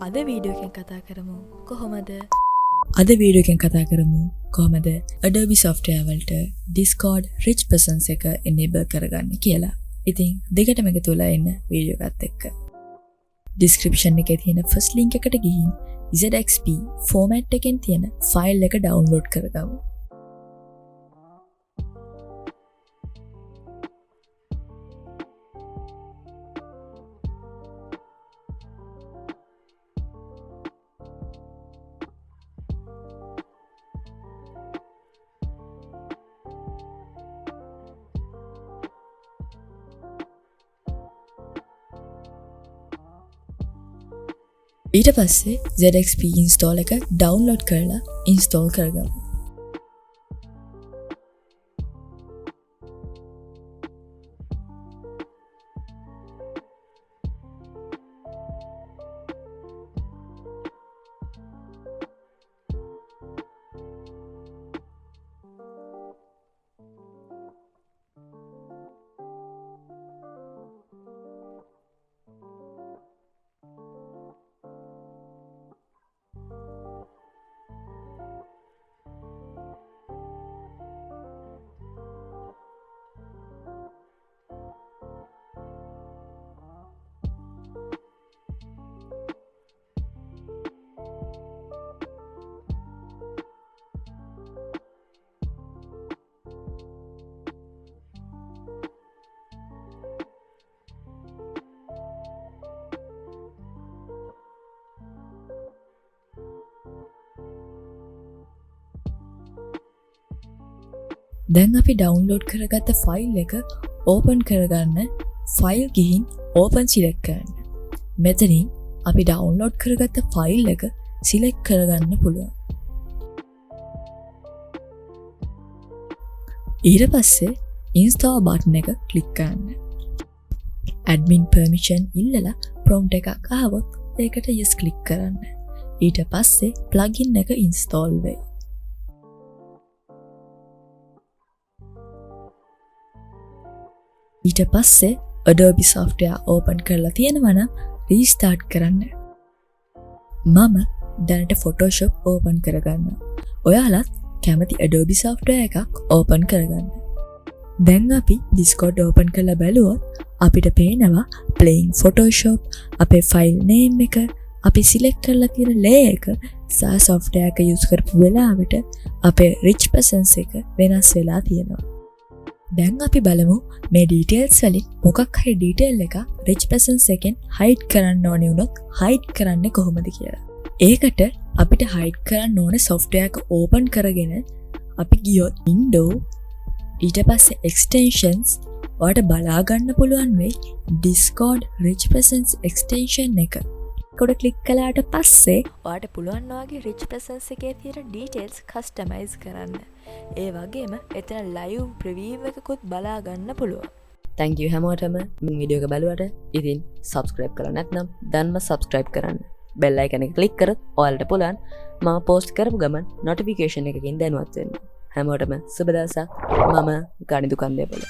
අද වීඩියෝ එකෙන් කතා කරමු කොහොමද Adobe software වලට Discord rich presence එක enable කරගන්න කියලා. ඉතින් දෙකටම එකතු වෙලා ඉන්න වීඩියෝ එකත් එක්ක. description එකේ තියෙන first link එකට ගිහින් ZXP format එකෙන් තියෙන file එක download කරගමු. ඊට පස්සේ ZXP install එක download කරලා install කරගමු. දැන් අපි download කරගත්ත ෆයිල් එක open කරගන්න ෆයිල් ගිහින් open select කරන්න. මෙතනින් අපි download කරගත්ත ෆයිල් එක select කරගන්න පුළුවන්. ඊට පස්සේ install button එක click කරන්න. admin permission ඉල්ලලා prompt එකක් ආවොත් ඒකට yes click කරන්න. ඊට පස්සේ plugin එක install වෙයි. ඊට පස්සේ Adobe software open කරලා තියෙනවා නම් restart කරන්න. මම දැනට Photoshop open කරගන්නවා. ඔයාලත් කැමති Adobe software එකක් open කරගන්න. දැන් අපි Discord open කරලා බැලුවොත් අපිට පේනවා playing Photoshop, අපේ file name එක, අපි select කරලා තියෙන layer එක සහ software එක use කරපු වෙලාවට අපේ rich presence එක වෙනස් වෙලා තියෙනවා. දැන් අපි බලමු මේ details වලින් මොකක් හරි detail එක rich presence එකෙන් hide කරන්න ඕනේ වුණොත් hide කරන්නේ කොහොමද කියලා. ඒකට අපිට hide කරන්න ඕනේ software එක open කරගෙන අපි ගියොත් window ඊට පස්සේ extensions ඔයාලට බලා ගන්න පුළුවන් වෙයි Discord rich presence extension එක. කොට click කළාට පස්සේ ඔයාලට පුළුවන් ඔයාගේ rich presence එකේ තියෙන details customize කරන්න. ඒ වගේම එතන live preview එකකුත් බලා ගන්න පුළුවන්. Thank you හැමෝටම මේ වීඩියෝ එක බලුවට. ඉතින් subscribe කරලා නැත්නම් දැන්ම subscribe කරන්න. bell icon එක click කරොත් ඔයාලට පුළුවන් මම post කරපු ගමන් notification එකකින් දැනුවත් වෙන්න. හැමෝටම සුබ දවසක්. මම ගණිතු කන්දේපොළ.